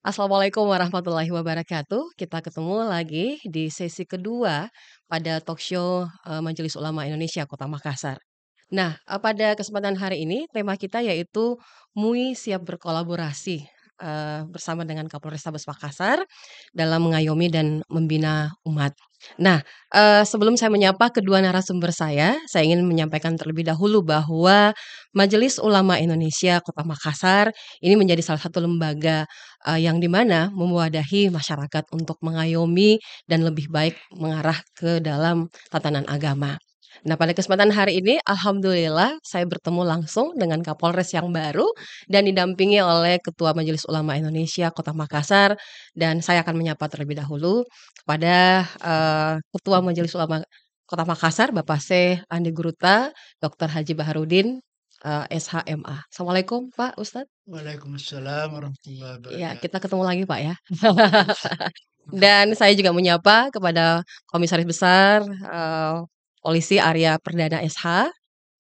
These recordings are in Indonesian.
Assalamualaikum warahmatullahi wabarakatuh. Kita ketemu lagi di sesi kedua pada talkshow Majelis Ulama Indonesia Kota Makassar. Nah, pada kesempatan hari ini tema kita yaitu MUI siap berkolaborasi bersama dengan Kapolrestabes Makassar dalam mengayomi dan membina umat. Nah, sebelum saya menyapa kedua narasumber saya ingin menyampaikan terlebih dahulu bahwa Majelis Ulama Indonesia Kota Makassar ini menjadi salah satu lembaga yang di mana mewadahi masyarakat untuk mengayomi dan lebih baik mengarah ke dalam tatanan agama. Nah, pada kesempatan hari ini alhamdulillah saya bertemu langsung dengan Kapolres yang baru dan didampingi oleh Ketua Majelis Ulama Indonesia Kota Makassar, dan saya akan menyapa terlebih dahulu kepada, Ketua Majelis Ulama Kota Makassar, Bapak Syekh Andi Guruta, Dr. Haji Baharudin, SH.MA. Assalamualaikum Pak Ustadz. Waalaikumsalam warahmatullahi Iya, wabarakatuh. kita ketemu lagi Pak ya. Dan saya juga menyapa kepada Komisaris Besar, Polisi Arya Perdana SH,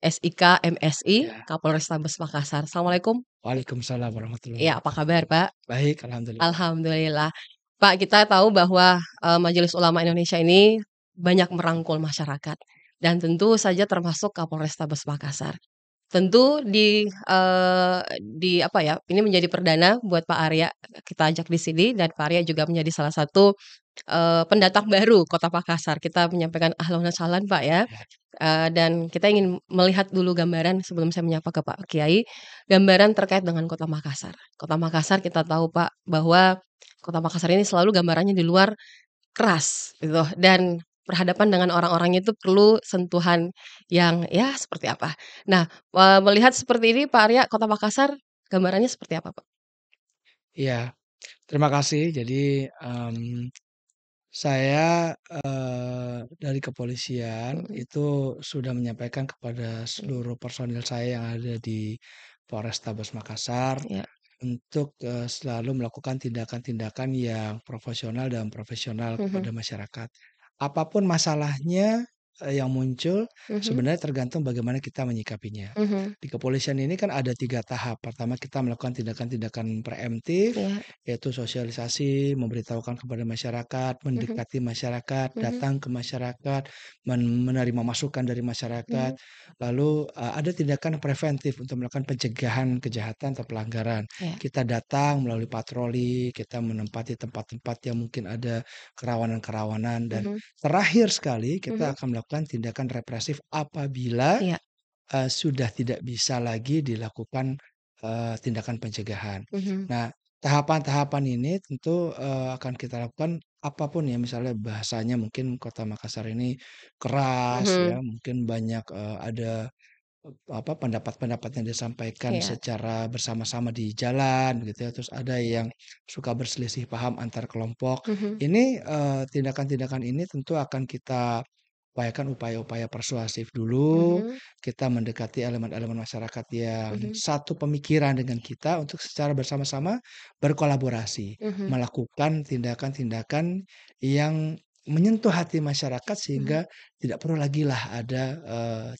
SIK MSI, Ya, Kapolrestabes Makassar. Assalamualaikum. waalaikumsalam warahmatullahi Iya, apa wabarakatuh. kabar Pak? Baik, alhamdulillah. Alhamdulillah. Pak, kita tahu bahwa, Majelis Ulama Indonesia ini banyak merangkul masyarakat dan tentu saja termasuk Kapolrestabes Makassar. Tentu di apa ya, ini menjadi perdana buat Pak Arya kita ajak di sini, dan Pak Arya juga menjadi salah satu, pendatang baru Kota Makassar. Kita menyampaikan ahlan wa sahlan Pak ya, Ya, dan kita ingin melihat dulu gambaran sebelum saya menyapa ke Pak Kiai, gambaran terkait dengan Kota Makassar. Kota Makassar kita tahu Pak bahwa Kota Makassar ini selalu gambarannya di luar keras gitu, dan berhadapan dengan orang-orangnya itu perlu sentuhan yang ya seperti apa. Nah, melihat seperti ini Pak Arya, Kota Makassar gambarannya seperti apa, Pak? iya, terima kasih. Jadi, saya, dari kepolisian Mhm, itu sudah menyampaikan kepada mhm, seluruh personil saya yang ada di Polrestabes Makassar iya, untuk, selalu melakukan tindakan-tindakan yang profesional dan profesional mhm, kepada masyarakat. Apapun masalahnya, yang muncul mhm, sebenarnya tergantung bagaimana kita menyikapinya. mhm, Di kepolisian ini kan ada 3 tahap. Pertama kita melakukan tindakan-tindakan preemptif, iya, yaitu sosialisasi, memberitahukan kepada masyarakat, mhm, mendekati masyarakat, mhm, datang ke masyarakat, menerima masukan dari masyarakat. mhm, Lalu, ada tindakan preventif untuk melakukan pencegahan kejahatan atau pelanggaran. iya, Kita datang melalui patroli, kita menempati tempat-tempat yang mungkin ada kerawanan-kerawanan, dan mhm, terakhir sekali kita mhm, akan melakukan tindakan represif apabila, iya, sudah tidak bisa lagi dilakukan, tindakan pencegahan. mhm, Nah, tahapan-tahapan ini tentu, akan kita lakukan apapun ya, misalnya bahasanya mungkin Kota Makassar ini keras ya, mhm, mungkin banyak, ada pendapat-pendapat yang disampaikan iya, secara bersama-sama di jalan gitu ya, terus ada yang suka berselisih paham antar kelompok. mhm, Ini, tindakan-tindakan ini tentu akan kita upayakan upaya-upaya persuasif dulu, mhm, kita mendekati elemen-elemen masyarakat yang mhm, satu pemikiran dengan kita untuk secara bersama-sama berkolaborasi, mhm, melakukan tindakan-tindakan yang menyentuh hati masyarakat mhm. sehingga tidak perlu lagi lah ada,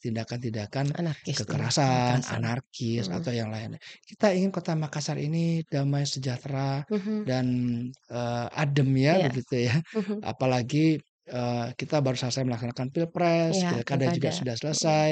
tindakan-tindakan Anarkis di kekerasan, Makassar. anarkis, Mhm, atau yang lainnya. Kita ingin Kota Makassar ini damai, sejahtera, mhm, dan, adem ya, iya, begitu ya. mhm, Apalagi, kita baru selesai melaksanakan pilpres, iya, pilkada juga pilkada, sudah mhm, selesai,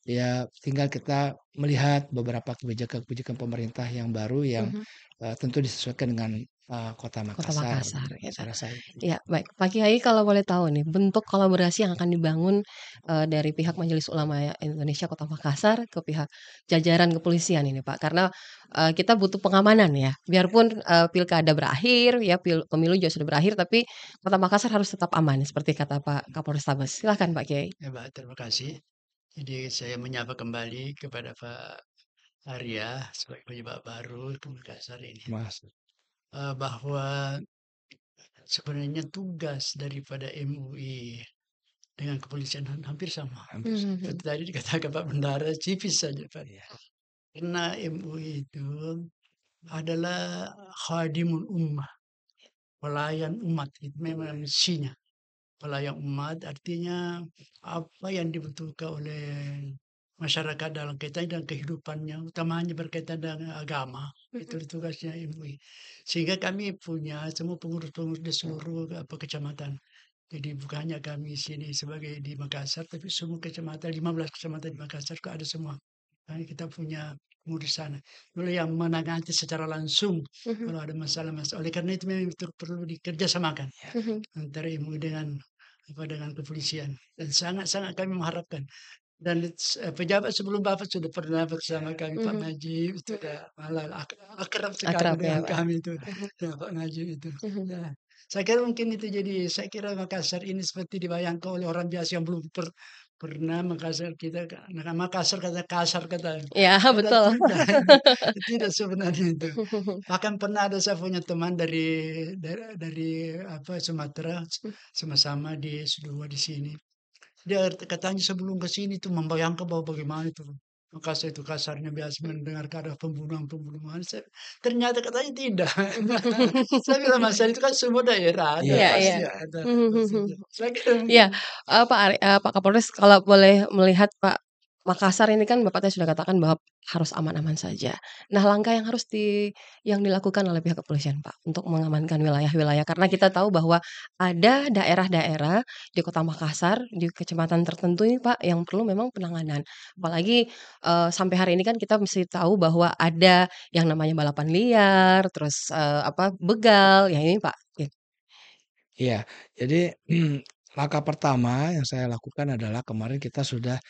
ya tinggal kita melihat beberapa kebijakan-kebijakan pemerintah yang baru yang, mhm. tentu disesuaikan dengan, Kota Kota Makassar Makassar gitu, gitu. saya rasa itu. Iya, baik. Pak Kiai kalau boleh tahu nih, bentuk kolaborasi yang akan dibangun, dari pihak Majelis Ulama Indonesia Kota Makassar ke pihak jajaran kepolisian ini, Pak. Karena, kita butuh pengamanan ya, biarpun, pilkada berakhir ya, pemilu juga sudah berakhir, tapi Kota Makassar harus tetap aman seperti kata Pak Kapolrestabes. Silakan Pak Kiai. Ya, Mbak, terima kasih. Jadi saya menyapa kembali kepada Pak Arya sebagai pejabat baru ke Makassar ini. Mas. Bahwa sebenarnya tugas daripada MUI dengan kepolisian hampir sama. Hampir sama. Mhm, Seperti tadi dikatakan Pak Bendara, tipis saja Pak. Iya. Karena MUI itu adalah khadimul ummah, pelayan umat. Itu memang misinya. Pelayan umat artinya apa yang dibutuhkan oleh masyarakat dalam kaitan dengan kehidupannya, utamanya berkaitan dengan agama. Itu Mhm. tugasnya MUI. Sehingga kami punya semua pengurus-pengurus di seluruh kecamatan. Jadi bukan hanya kami sini sebagai di Makassar, tapi semua kecamatan, 15 kecamatan di Makassar kok ada semua. Nah, kita punya pengurus sana. Mulai yang menangani secara langsung Mhm. kalau ada masalah-masalah. Oleh karena itu memang itu perlu dikerjasamakan Mhm. antara MUI dengan kepolisian. Dan sangat-sangat kami mengharapkan. Dan pejabat sebelum Bapak sudah pernah bersama kami, Pak Mhm. Najib, itu Mhm. sudah malah akrab sekali Akrab ya, dengan Pak? kami itu, Mhm. dengan Pak Najib itu. Mhm. Ya, saya kira mungkin itu jadi saya kira Makassar ini seperti dibayangkan oleh orang biasa yang belum pernah Makassar kita nah Makassar kata kasar kata. Iya, Padahal betul. tidak, tidak sebenarnya itu. Bahkan pernah ada saya punya teman dari apa, Sumatera, sama-sama di S2 di sini. Dia katanya sebelum ke sini tuh membayangkan bahwa bagaimana itu Makassar itu kasarnya biasa mendengar ada pembunuhan-pembunuhan. Ternyata katanya tidak. Saya bilang, "Mas, itu kan semua daerah ada, Iya, iya. pasti ada." Mhm, Pasti mhm. ada. Saya kira Iya, mungkin Pak Kapolres kalau boleh melihat Pak, Makassar ini kan Bapak tadi sudah katakan bahwa harus aman-aman saja. Nah, langkah yang dilakukan oleh pihak kepolisian Pak, untuk mengamankan wilayah-wilayah karena kita tahu bahwa ada daerah-daerah di Kota Makassar, di kecamatan tertentu ini Pak, yang perlu memang penanganan. Apalagi, sampai hari ini kan kita mesti tahu bahwa ada yang namanya balapan liar, terus, begal, yang ini Pak. Iya, jadi langkah pertama yang saya lakukan adalah kemarin kita sudah,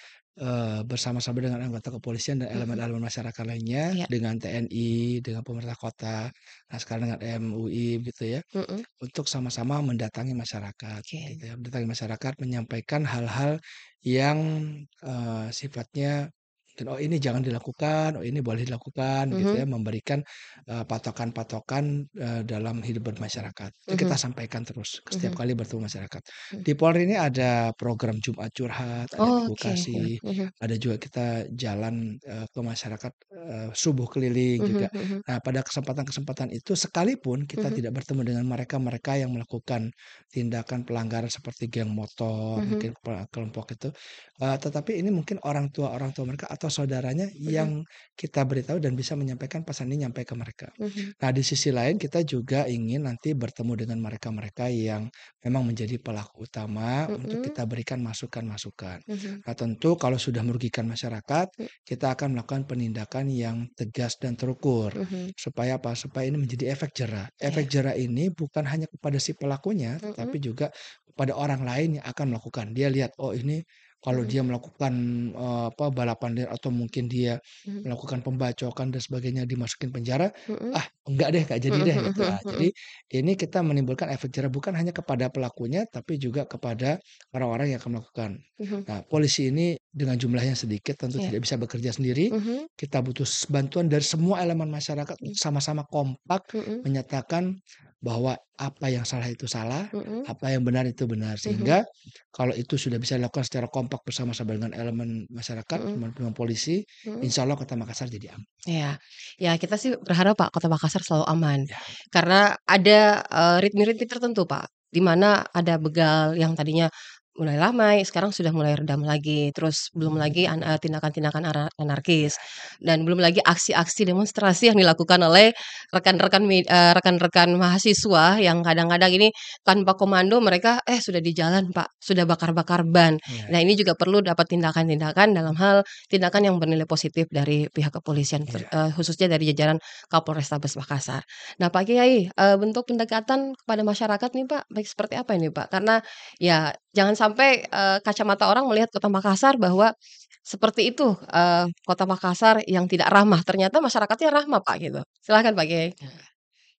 bersama-sama dengan anggota kepolisian dan Mhm. elemen-elemen masyarakat lainnya, Iya. dengan TNI, dengan pemerintah kota, nah sekarang dengan MUI gitu ya, Mhm. untuk sama-sama mendatangi masyarakat gitu Oke. ya, mendatangi masyarakat menyampaikan hal-hal yang, sifatnya dan, "Oh ini jangan dilakukan, oh ini boleh dilakukan," gitu ya, Mhm. memberikan, patokan-patokan, dalam hidup bermasyarakat. Itu kita Mhm. sampaikan terus setiap Mhm. kali bertemu masyarakat. Mhm. Di Polri ini ada program Jumat Curhat, ada Oke, edukasi, mhm. ada juga kita jalan, ke masyarakat, subuh keliling juga. Mhm. Mhm. Nah, pada kesempatan-kesempatan itu sekalipun kita Mhm. tidak bertemu dengan mereka-mereka yang melakukan tindakan pelanggaran seperti geng motor, Mhm. mungkin kelompok itu, tetapi ini mungkin orang tua mereka atau saudaranya Mhm. yang kita beritahu dan bisa menyampaikan pesan ini nyampe ke mereka. Mhm. Nah, di sisi lain kita juga ingin nanti bertemu dengan mereka-mereka yang memang menjadi pelaku utama untuk Mhm. kita berikan masukan-masukan. Mhm. Nah, tentu kalau sudah merugikan masyarakat, Mhm. kita akan melakukan penindakan yang tegas dan terukur. Mhm. Supaya apa? Supaya ini menjadi efek jerah. Iya. Efek jerah ini bukan hanya kepada si pelakunya, Mhm. tetapi juga kepada orang lain yang akan melakukan. Dia lihat, oh ini kalau Mhm. dia melakukan, balapan liar atau mungkin dia Mhm. melakukan pembacokan dan sebagainya dimasukin penjara, Mhm. ah enggak deh, nggak jadi Mhm. deh gitu. Mhm. Jadi Mhm. ini kita menimbulkan efek jerah bukan hanya kepada pelakunya, tapi juga kepada orang-orang yang akan melakukan. Mhm. Nah, polisi ini dengan jumlahnya sedikit tentu Iya. tidak bisa bekerja sendiri. Mhm. Kita butuh bantuan dari semua elemen masyarakat Mhm. untuk sama-sama kompak Mhm. menyatakan bahwa apa yang salah itu salah, Mhm. apa yang benar itu benar. Mhm. Sehingga kalau itu sudah bisa dilakukan secara kompak bersama-sama dengan elemen masyarakat, Mhm. dengan polisi, Mhm. insya Allah Kota Makassar jadi aman. Iya. Ya, kita sih berharap Pak, Kota Makassar selalu aman. Ya, Karena ada, ritme-ritme tertentu Pak, di mana ada begal yang tadinya mulai ramai, sekarang sudah mulai redam lagi. Terus belum lagi tindakan-tindakan ya, anarkis, ya. dan belum lagi aksi-aksi demonstrasi yang dilakukan oleh rekan-rekan mahasiswa yang kadang-kadang ini tanpa komando mereka, sudah di jalan Pak, sudah bakar-bakar ban. Iya, Nah, ini juga perlu dapat tindakan-tindakan dalam hal tindakan yang bernilai positif dari pihak kepolisian, iya. khususnya dari jajaran Kapolrestabes Makassar. Nah, Pak Kiai, bentuk pendekatan kepada masyarakat nih Pak, baik seperti apa ini Pak? Karena ya jangan sampai, kacamata orang melihat Kota Makassar bahwa seperti itu, Kota Makassar yang tidak ramah, ternyata masyarakatnya ramah Pak, gitu. Silahkan Pak Kiai. ya.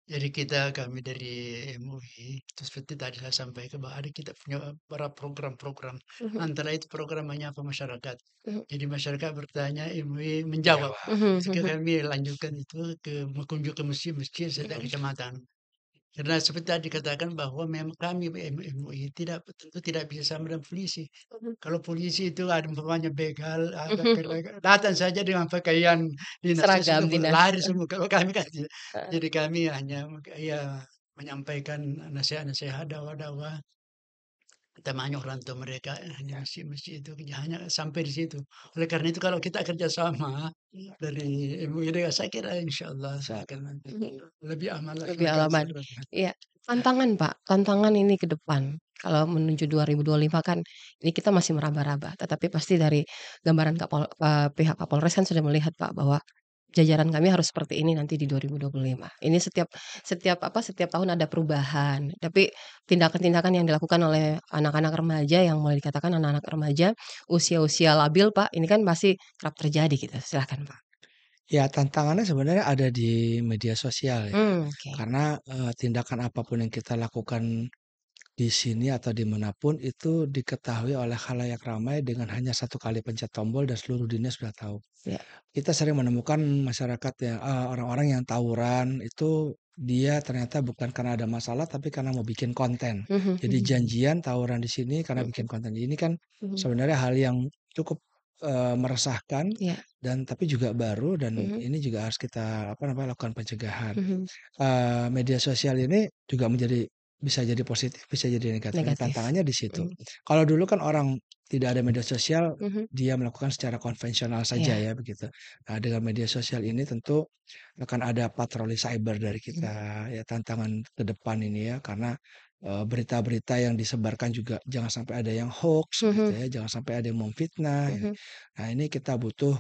Jadi kami dari MUI, itu seperti tadi saya sampaikan bahwa kita punya beberapa program-program, Mhm. antara itu program menyapa masyarakat. Mhm. Jadi masyarakat bertanya, MUI menjawab. Menjawab. Mhm. Itu Mhm. kami lanjutkan itu mengunjung ke masjid-masjid setiap Mhm. kecamatan. Karena seperti tadi dikatakan bahwa memang kami MUI tentu tidak bisa sama dengan polisi. Mhm. Kalau polisi itu ada umpamanya begal, ada Mhm. datang saja dengan pakaian dinasnya sudah Seragam dinas. lari semua. Kalau kami kan tidak. Heeh. Jadi kami hanya ya menyampaikan nasihat-nasihat, dakwah-dakwah temanya orang tua mereka di masjid-masjid itu hanya sampai di situ. Oleh karena itu kalau kita kerjasama dari MUI dengan saya kira insya Allah akan lebih aman lagi Lebih alaman. Iya, tantangan Pak, tantangan ini ke depan, kalau menuju 2025 kan ini kita masih meraba-raba, tetapi pasti dari gambaran pihak Kapolres kan sudah melihat Pak bahwa jajaran kami harus seperti ini nanti di 2025. Ini setiap setiap tahun ada perubahan, tapi tindakan-tindakan yang dilakukan oleh anak-anak remaja yang boleh dikatakan anak-anak remaja usia-usia labil Pak, ini kan pasti kerap terjadi gitu. Silahkan Pak. Ya, tantangannya sebenarnya ada di media sosial ya. Oke. Karena, tindakan apapun yang kita lakukan di sini atau di manapun itu diketahui oleh khalayak ramai dengan hanya satu kali pencet tombol dan seluruh dunia sudah tahu. Ya. Kita sering menemukan masyarakat yang orang-orang yang tawuran itu dia ternyata bukan karena ada masalah tapi karena mau bikin konten. Jadi janjian tawuran di sini karena bikin konten. Ini kan sebenarnya hal yang cukup, meresahkan Ya. dan tapi juga baru dan ini juga harus kita lakukan pencegahan. Media sosial ini juga bisa jadi positif, bisa jadi negatif. Nah, Negatif. tantangannya di situ. Kalau dulu kan orang tidak ada media sosial, dia melakukan secara konvensional saja Iya. ya begitu. Nah, dengan media sosial ini tentu akan ada patroli cyber dari kita ya tantangan ke depan ini ya karena berita-berita yang disebarkan juga jangan sampai ada yang hoax gitu ya, jangan sampai ada yang memfitnah ya. Nah, ini kita butuh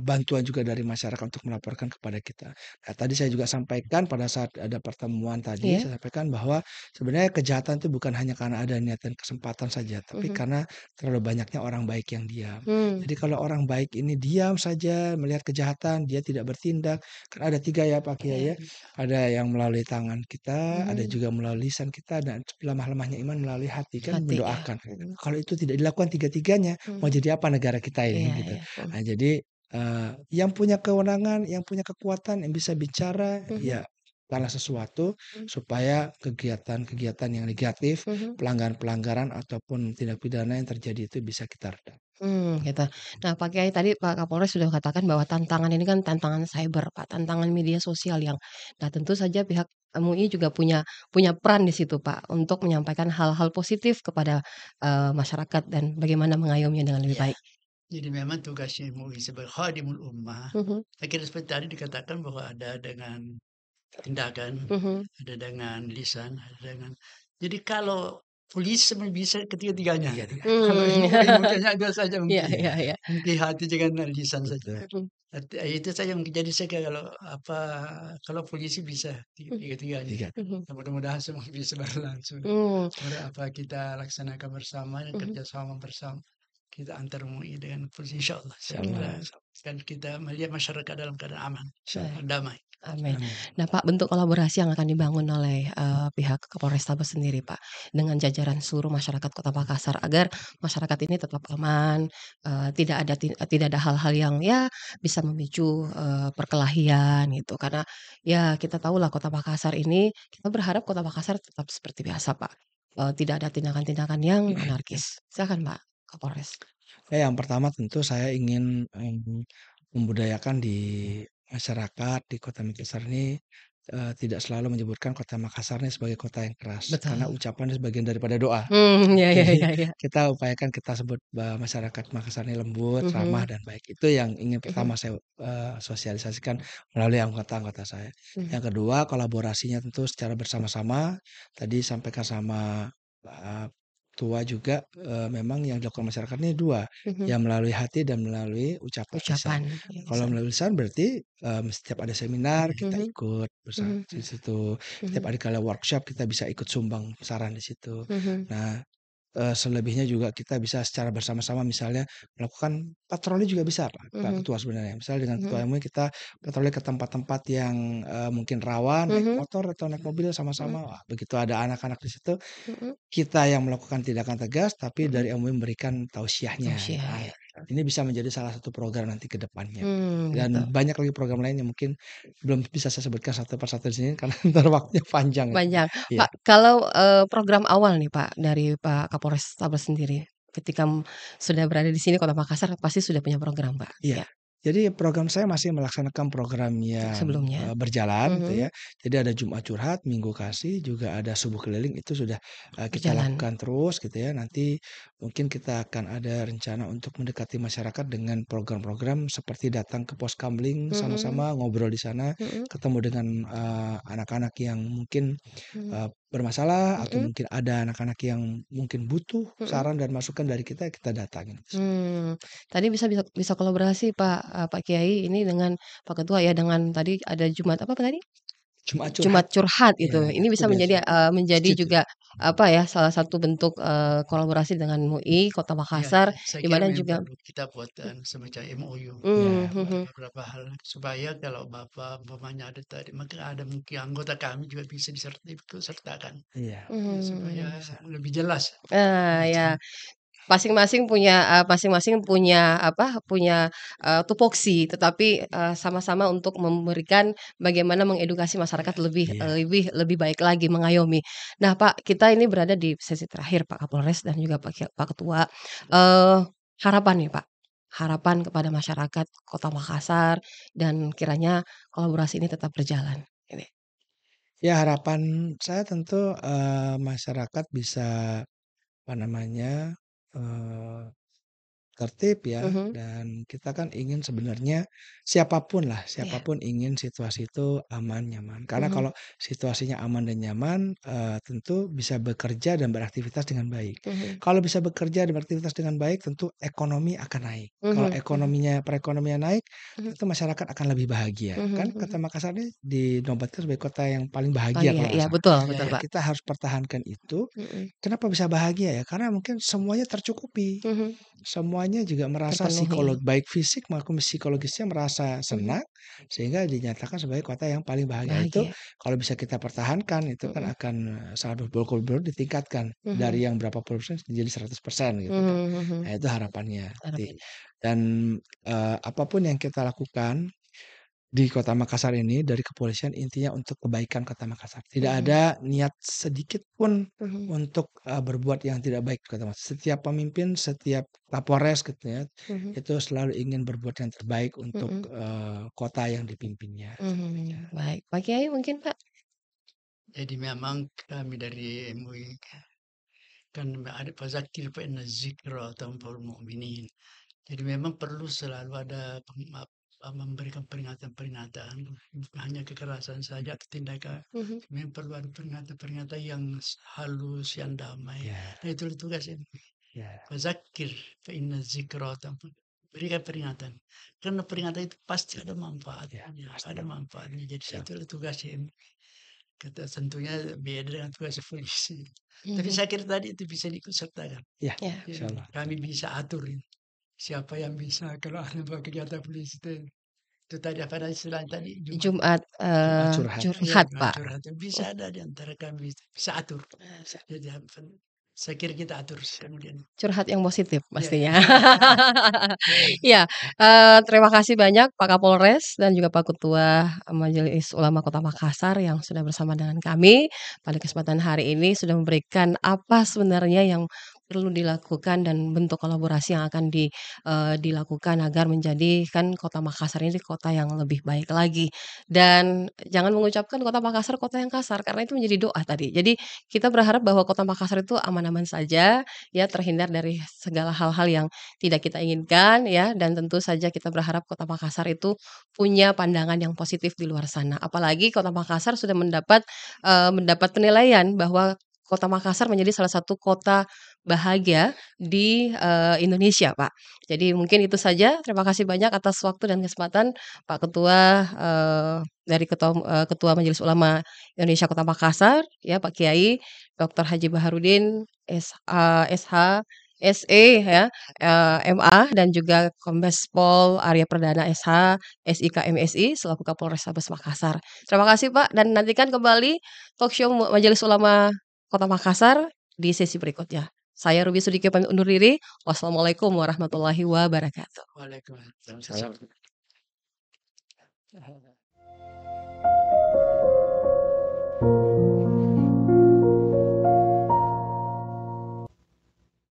bantuan juga dari masyarakat untuk melaporkan kepada kita. Nah, tadi saya juga sampaikan pada saat ada pertemuan tadi, Iya. saya sampaikan bahwa sebenarnya kejahatan itu bukan hanya karena ada niat dan kesempatan saja, tapi karena terlalu banyaknya orang baik yang diam. Jadi kalau orang baik ini diam saja melihat kejahatan, dia tidak bertindak, kan ada 3 ya Pak Kiai ya, ada yang melalui tangan kita, ada juga melalui lisan kita, dan lemah-lemahnya iman melalui hati, kan Hati ya. mendoakan. Kalau itu tidak dilakukan tiga-tiganya, mau jadi apa negara kita ini Iya gitu. iya. Nah, jadi yang punya kewenangan, yang punya kekuatan, yang bisa bicara, ya segala sesuatu supaya kegiatan-kegiatan yang negatif, pelanggaran-pelanggaran ataupun tindak pidana yang terjadi itu bisa kita redam. Gitu. Nah, Pak Kiai tadi Pak Kapolres sudah katakan bahwa tantangan ini kan tantangan cyber, Pak, tantangan media sosial yang tentu saja pihak MUI juga punya punya peran di situ, Pak, untuk menyampaikan hal-hal positif kepada, masyarakat dan bagaimana mengayominya dengan lebih Ya, baik. jadi memang tugasnya MUI sebagai khadimul ummah. Saya kira seperti tadi dikatakan bahwa ada dengan tindakan, ada dengan lisan, ada dengan. Jadi kalau polisi bisa ketiga-tiganya. Kalau MUI mungkin hanya saja Iya mungkin. iya iya. Mungkin hati dengan lisan saja. Betul. Itu saja mungkin. Jadi saya kira kalau polisi bisa tiga-tiganya. Tiga. Mudah-mudahan semua bisa berlangsung. Kita laksanakan bersama dan kerjasama bersama. Kita antar MUI dengan polisi insyaallah. Saya kira kan kita melihat masyarakat dalam keadaan aman, Baik. damai. Amin. Nah, Pak, bentuk kolaborasi yang akan dibangun oleh, pihak Kapolrestabes sendiri, Pak, dengan jajaran seluruh masyarakat Kota Makassar agar masyarakat ini tetap aman, tidak ada hal-hal yang ya bisa memicu, perkelahian gitu. Karena ya kita tahulah Kota Makassar ini, kita berharap Kota Makassar tetap seperti biasa, Pak, tidak ada tindakan-tindakan yang anarkis. Silakan, Pak Kapolres. Ya, yang pertama tentu saya ingin, membudayakan di masyarakat di Kota Makassar ini, tidak selalu menyebutkan Kota Makassar ini sebagai kota yang keras, karena Betul. ucapan itu sebagian daripada doa. Ya ya Jadi ya ya. kita upayakan kita sebut masyarakat Makassar ini lembut, ramah, Mhm dan baik. Itu yang ingin mhm pertama saya, sosialisasikan melalui anggota-anggota saya. mhm Yang kedua, kolaborasinya tentu secara bersama-sama, tadi sampaikan sama, tua juga, memang yang dilakukan masyarakat ini 2, mhm. yang melalui hati dan melalui ucapan lisan. Ucapan, ya Kalau bisa. melalui lisan berarti, setiap ada seminar kita Mhm ikut mhm di situ, setiap mhm ada kala workshop kita bisa ikut sumbang saran di situ. mhm Nah, selebihnya juga kita bisa secara bersama-sama misalnya melakukan patroli juga bisa Pak mhm Ketua sebenarnya. Misalnya dengan Ketua mhm MUI kita patroli ke tempat-tempat yang, mungkin rawan naik mhm motor atau naik mobil mhm sama-sama. Wah, begitu ada anak-anak di situ, mhm kita yang melakukan tindakan tegas, tapi mhm. dari MUI memberikan tausiahnya. Tausiah, Ah, ya. ini bisa menjadi salah satu program nanti ke depannya. Gitu. Dan banyak lagi program lain yang mungkin belum bisa saya sebutkan satu persatu di sini karena ntar waktunya panjang itu. Panjang. Iya. Pak, kalau, program awal nih Pak, dari Pak Kapolrestabes sendiri, ketika sudah berada di sini Kota Makassar pasti sudah punya program Pak? Iya, Ya. Jadi program saya masih melaksanakan program yang Sebelumnya. berjalan gitu Mhm. ya. Jadi ada Jumat Curhat, Minggu Kasih, juga ada Subuh Keliling itu sudah kita Berjalan. lakukan terus gitu ya. Nanti mungkin kita akan ada rencana untuk mendekati masyarakat dengan program-program seperti datang ke pos kamling Mhm. sama-sama ngobrol di sana, Mhm. ketemu dengan anak-anak yang mungkin Mhm. bermasalah atau Mhm. mungkin ada anak-anak yang mungkin butuh Mhm. saran dan masukan dari kita datangin ke situ. Tadi bisa bisa bisa kolaborasi Pak Kiai ini dengan Pak Ketua ya, dengan tadi ada Jumat apa tadi? Jumat Jumat Curhat. curhat Ya, gitu. Ini itu bisa menjadi, biasa. menjadi Setuju. juga apa ya, salah satu bentuk, kolaborasi dengan MUI Kota Ya, Makassar, saya di kira mana memang juga perlu kita buat semacam MOU Ya, buat mhm. beberapa hal supaya kalau Bapak umpamanya ada tadi maka ada mungkin anggota kami juga bisa disertakan iya, supaya Mmm. bisa. lebih jelas. Ya. Masing-masing punya apa, punya, tupoksi, tetapi, sama-sama untuk memberikan bagaimana mengedukasi masyarakat Ya, lebih, Iya. lebih baik lagi, mengayomi. Nah, Pak, kita ini berada di sesi terakhir, Pak Kapolres dan juga Pak Ketua. Eee, harapan nih, Pak, harapan kepada masyarakat Kota Makassar dan kiranya kolaborasi ini tetap berjalan, ini. Ya harapan saya tentu, masyarakat bisa, apa namanya, eee tertib ya, Mhm, dan kita kan ingin sebenarnya siapapun lah, iya, siapapun ingin situasi itu aman, nyaman. Karena mhm, kalau situasinya aman dan nyaman, tentu bisa bekerja dan beraktivitas dengan baik. mhm, Kalau bisa bekerja dan beraktivitas dengan baik, tentu ekonomi akan naik. Kalau mhm, mhm, perekonomian naik, mhm, tentu masyarakat akan lebih bahagia. mhm, Kan Kota mhm. Makassar ini dinobatkan sebagai kota yang paling bahagia Bahagia, kalau nggak iya salah. betul ya, betul, ya. Ya Pak. kita harus pertahankan itu. Mhm, Kenapa bisa bahagia ya? Karena mungkin semuanya tercukupi. mhm. Semuanya juga merasa Terpenuhi. baik fisik maupun psikologisnya merasa Mhm. senang, sehingga dinyatakan sebagai kota yang paling bahagia. Itu Bahagia. kalau bisa kita pertahankan, itu kan Mhm. akan sangat berkebun ditingkatkan Mhm. dari yang berapa puluh persen menjadi 100% gitu kan. Mhm mhm. Nah itu harapannya nanti. Harapannya. Dan, apa yang kita lakukan di Kota Makassar ini dari kepolisian intinya untuk kebaikan Kota Makassar. Tidak Mhm. ada niat sedikit pun Mhm. untuk, berbuat yang tidak baik di Kota Makassar. Setiap pemimpin, setiap Kapolres gitu ya, Mhm. itu selalu ingin berbuat yang terbaik untuk, Mhm. kota yang dipimpinnya, gitu aja. Mhm. Baik. Pak Kiai mungkin, Pak? Jadi memang kami dari MUI kan ada fadzakir fa inna dzikra tanfa'ul mu'minin. Jadi memang perlu selalu ada memberikan peringatan-peringatan, bukan hanya kekerasan saja atau tindakan. Mhm. Memang perlu ada peringatan-peringatan yang halus, yang damai. Ya, Nah itu tugas MUI. ya, Fadzakir fa inna dzikra tanfa'ul berikan peringatan. Karena peringatan itu pasti ada ya, manfaatnya, pasti. ada manfaatnya. Jadi Siap. itulah tugas MUI. Kata tentunya beda dengan tugas polisi. Tapi Mhm. saya kira tadi itu bisa diikut sertakan. Ya, Ya. Ya, insyaallah. kami bisa atur ini. Siapa yang bisa kalau ada kegiatan polisi itu tadi apa tadi selain tadi Jumat Jumat, Jumat curhat. ya curhat, Jumat Pak. curhat itu bisa ada di antara kami bisa atur. Siap. Jadi saya kira kita atur kemudian. Curhat yang positif Ya, pastinya. ya. Iya, terima kasih banyak Pak Kapolres dan juga Pak Ketua Majelis Ulama Kota Makassar yang sudah bersama dengan kami pada kesempatan hari ini sudah memberikan apa sebenarnya yang perlu dilakukan dan bentuk kolaborasi yang akan dilakukan agar menjadikan Kota Makassar ini kota yang lebih baik lagi. Dan jangan mengucapkan Kota Makassar kota yang kasar karena itu menjadi doa tadi. Jadi kita berharap bahwa Kota Makassar itu aman-aman saja, ya terhindar dari segala hal-hal yang tidak kita inginkan ya, dan tentu saja kita berharap Kota Makassar itu punya pandangan yang positif di luar sana. Apalagi Kota Makassar sudah mendapat penilaian bahwa Kota Makassar menjadi salah satu kota bahagia di, Indonesia, Pak. Jadi mungkin itu saja, terima kasih banyak atas waktu dan kesempatan Pak Ketua, dari Ketua Majelis Ulama Indonesia Kota Makassar, ya Pak Kiai Dr. Haji Baharudin SH, SE ya, MA dan juga Kombes Pol Arya Perdana SH, SIK MSI selaku Kapolrestabes Makassar. Terima kasih Pak dan nantikan kembali talkshow Majelis Ulama Kota Makassar di sesi berikutnya. Saya Ruby Sudikyo pamit undur diri. Wassalamualaikum warahmatullahi wabarakatuh. Waalaikumsalam. Salam.